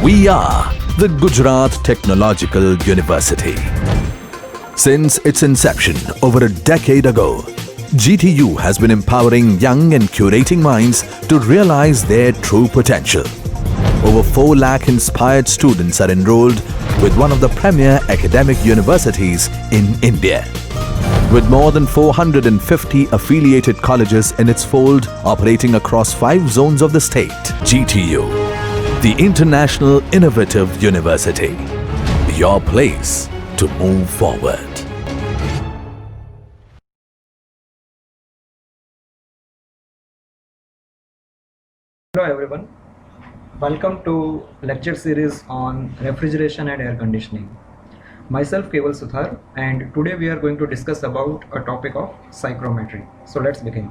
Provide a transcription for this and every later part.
We are the Gujarat Technological University. Since its inception over a decade ago, GTU has been empowering young and curating minds to realize their true potential. Over 4 lakh inspired students are enrolled with one of the premier academic universities in India. With more than 450 affiliated colleges in its fold operating across 5 zones of the state, GTU, the International Innovative University, your place to move forward. Hello everyone, welcome to lecture series on refrigeration and air conditioning. Myself Keval Suthar, and today we are going to discuss about a topic of psychrometry. So let's begin.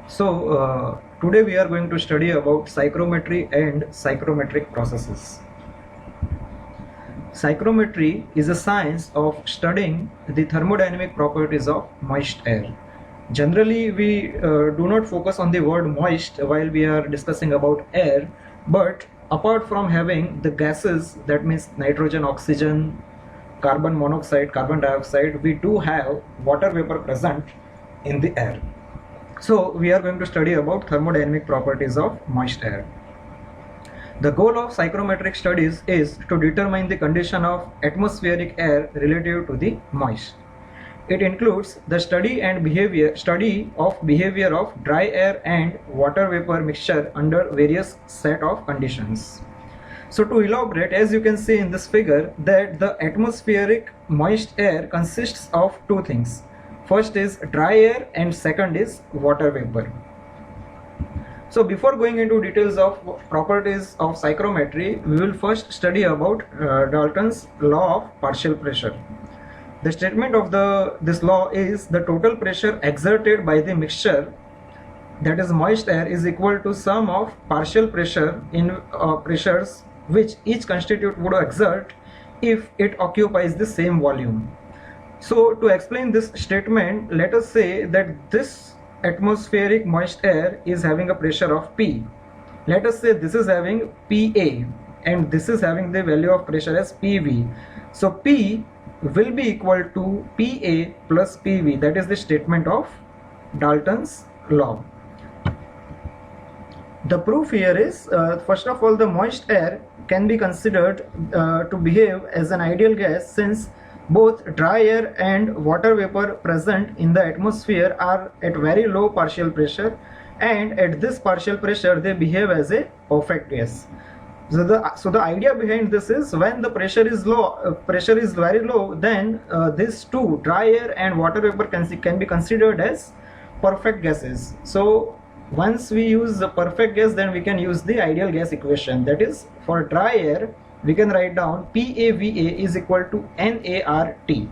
So today we are going to study about psychrometry and psychrometric processes. Psychrometry is a science of studying the thermodynamic properties of moist air. Generally, we do not focus on the word moist while we are discussing about air, but apart from having the gases, that means nitrogen, oxygen, carbon monoxide, carbon dioxide, we do have water vapor present in the air. So we are going to study about thermodynamic properties of moist air. The goal of psychrometric studies is to determine the condition of atmospheric air relative to the moist. It includes the study of behavior of dry air and water vapor mixture under various set of conditions. So to elaborate, as you can see in this figure, that the atmospheric moist air consists of 2 things. First is dry air and second is water vapor. So before going into details of properties of psychrometry, we will first study about Dalton's law of partial pressure. The statement of this law is the total pressure exerted by the mixture, that is moist air, is equal to sum of partial pressure in pressures which each constituent would exert if it occupies the same volume. So to explain this statement, let us say that this atmospheric moist air is having a pressure of P. Let us say this is having PA and this is having the value of pressure as PV. So P will be equal to PA plus PV. That is the statement of Dalton's law. The proof here is, first of all, the moist air can be considered to behave as an ideal gas, since both dry air and water vapor present in the atmosphere are at very low partial pressure, and at this partial pressure they behave as a perfect gas. So the idea behind this is, when the pressure is very low, then these two, dry air and water vapor, can be considered as perfect gases. So once we use the perfect gas, then we can use the ideal gas equation. That is, for dry air we can write down PAVA is equal to NART,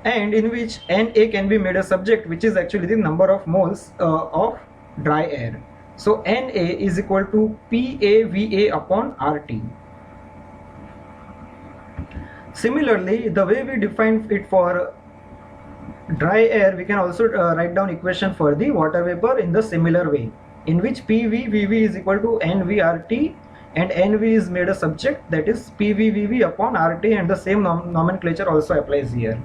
and in which Na can be made a subject, which is actually the number of moles of dry air. So Na is equal to PAVA upon RT. Similarly, the way we define it for dry air, we can also write down equation for the water vapor in the similar way, in which PVVV is equal to NVRT, and NV is made a subject, that is PVVV upon RT, and the same nomenclature also applies here.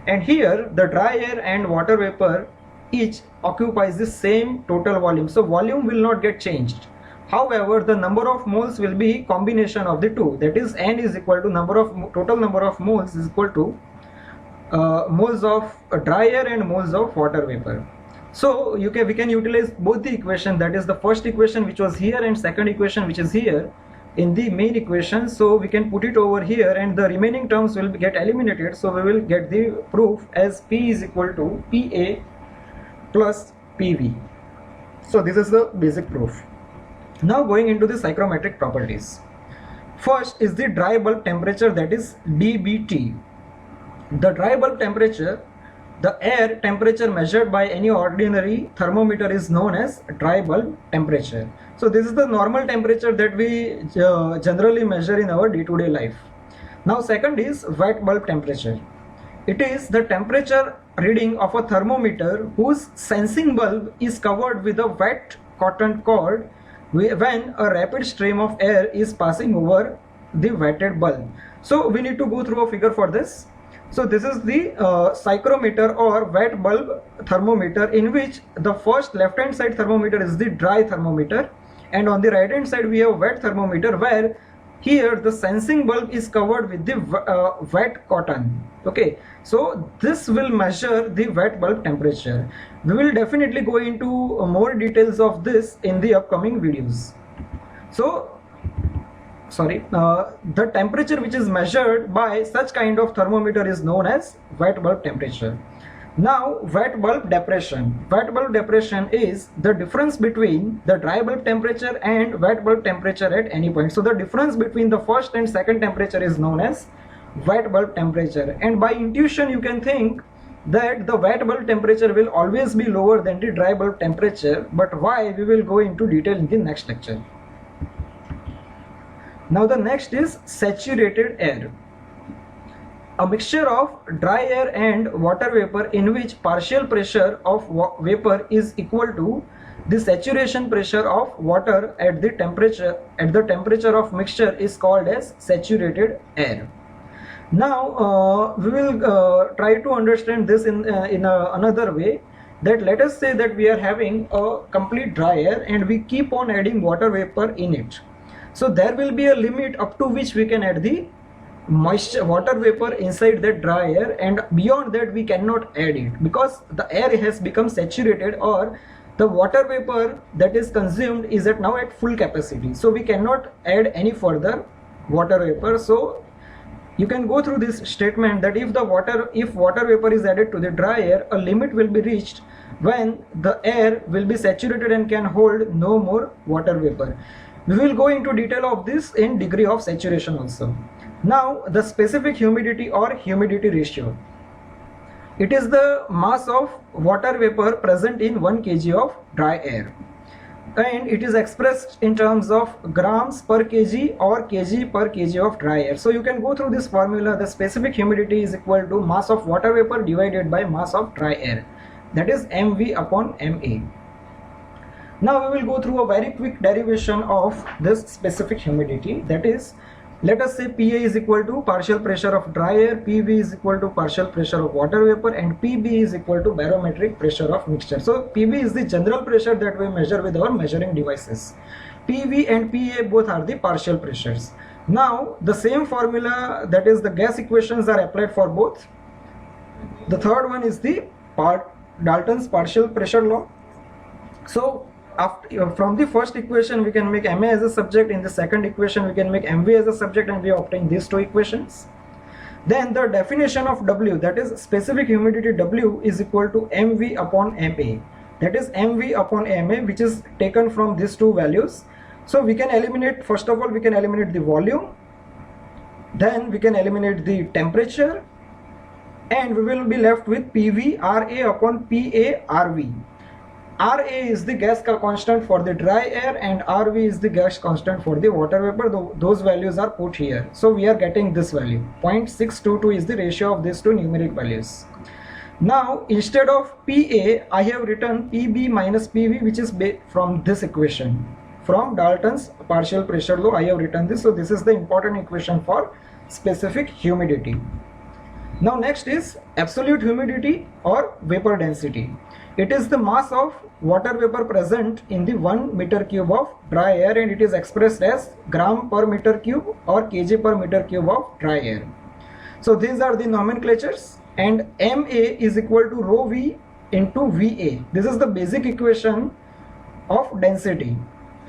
And here the dry air and water vapor each occupies the same total volume, so volume will not get changed. However, the number of moles will be combination of the two, that is N is equal to total number of moles is equal to moles of dry air and moles of water vapor. So we can utilize both the equation, that is the first equation which was here and second equation which is here, in the main equation. So we can put it over here and the remaining terms will get eliminated. So we will get the proof as P is equal to PA plus PV. So this is the basic proof. Now going into the psychrometric properties. First is the dry bulb temperature, that is DBT. The dry bulb temperature, the air temperature measured by any ordinary thermometer, is known as dry bulb temperature. So this is the normal temperature that we generally measure in our day-to-day life. Now second is wet bulb temperature. It is the temperature reading of a thermometer whose sensing bulb is covered with a wet cotton cord when a rapid stream of air is passing over the wetted bulb. So we need to go through a figure for this. So this is the psychrometer or wet bulb thermometer, in which the first left hand side thermometer is the dry thermometer, and on the right hand side we have wet thermometer, where here the sensing bulb is covered with the wet cotton. Okay, so this will measure the wet bulb temperature. We will definitely go into more details of this in the upcoming videos. So the temperature which is measured by such kind of thermometer is known as wet bulb temperature. Now, wet bulb depression. Wet bulb depression is the difference between the dry bulb temperature and wet bulb temperature at any point. So the difference between the first and second temperature is known as wet bulb temperature, and by intuition you can think that the wet bulb temperature will always be lower than the dry bulb temperature, but why, we will go into detail in the next lecture. Now the next is saturated air. A mixture of dry air and water vapor in which partial pressure of vapor is equal to the saturation pressure of water at the temperature of mixture is called as saturated air. Now we will try to understand this in another way, that let us say that we are having a complete dry air and we keep on adding water vapor in it. So there will be a limit up to which we can add the moisture water vapor inside that dry air, and beyond that we cannot add it, because the air has become saturated, or the water vapor that is consumed is now at full capacity. So we cannot add any further water vapor. So you can go through this statement that if water vapor is added to the dry air, a limit will be reached when the air will be saturated and can hold no more water vapor. We will go into detail of this in degree of saturation also. Now the specific humidity or humidity ratio. It is the mass of water vapor present in 1 kg of dry air, and it is expressed in terms of grams per kg or kg per kg of dry air. So you can go through this formula. The specific humidity is equal to mass of water vapor divided by mass of dry air, that is mv upon ma. Now we will go through a very quick derivation of this specific humidity. That is, let us say Pa is equal to partial pressure of dry air, PV is equal to partial pressure of water vapor, and PB is equal to barometric pressure of mixture. So PB is the general pressure that we measure with our measuring devices. PV and PA both are the partial pressures. Now the same formula, that is the gas equations, are applied for both. The third one is the Dalton's partial pressure law. So from the first equation we can make Ma as a subject, in the second equation we can make Mv as a subject, and we obtain these two equations. Then the definition of W, that is specific humidity W, is equal to Mv upon Ma. That is Mv upon Ma, which is taken from these two values. So we can eliminate, first of all we can eliminate the volume, then we can eliminate the temperature, and we will be left with PV Ra upon Pa Rv. Ra is the gas constant for the dry air and Rv is the gas constant for the water vapor. Those values are put here. So we are getting this value. 0.622 is the ratio of these two numeric values. Now instead of Pa, I have written Pb minus Pv, which is from this equation. From Dalton's partial pressure law I have written this. So this is the important equation for specific humidity. Now next is absolute humidity or vapor density. It is the mass of water vapor present in the 1 meter cube of dry air, and it is expressed as gram per meter cube or kg per meter cube of dry air. So these are the nomenclatures, and Ma is equal to rho V into Va. This is the basic equation of density,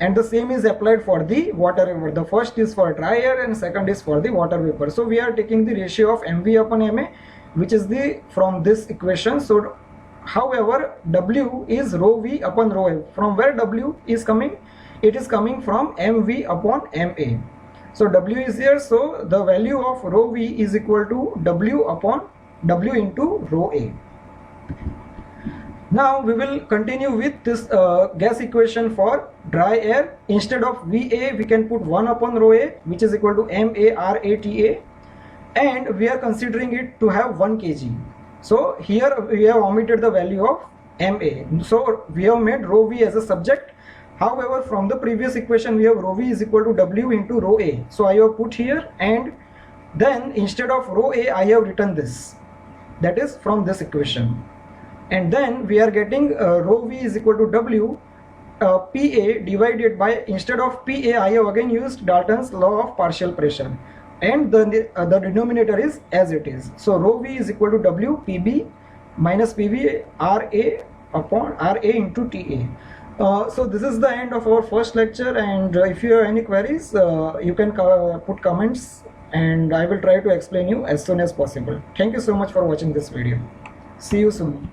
and the same is applied for the water vapor. The first is for dry air and second is for the water vapor. So we are taking the ratio of Mv upon Ma, which is the from this equation. So however, W is rho V upon rho A. From where W is coming? It is coming from Mv upon Ma. So W is here, so the value of rho V is equal to W upon W into rho A. Now we will continue with this gas equation for dry air. Instead of Va, we can put 1 upon rho A, which is equal to MaRATA, and we are considering it to have 1 kg. So here we have omitted the value of MA. So we have made rho V as a subject. However, from the previous equation we have rho V is equal to W into rho A. So I have put here, and then instead of rho A I have written this. That is from this equation. And then we are getting rho V is equal to W PA divided by, instead of PA I have again used Dalton's law of partial pressure, and the denominator is as it is. So rho V is equal to W PB minus PV RA upon RA into TA. So this is the end of our first lecture, and if you have any queries you can put comments, and I will try to explain you as soon as possible. Thank you so much for watching this video. See you soon.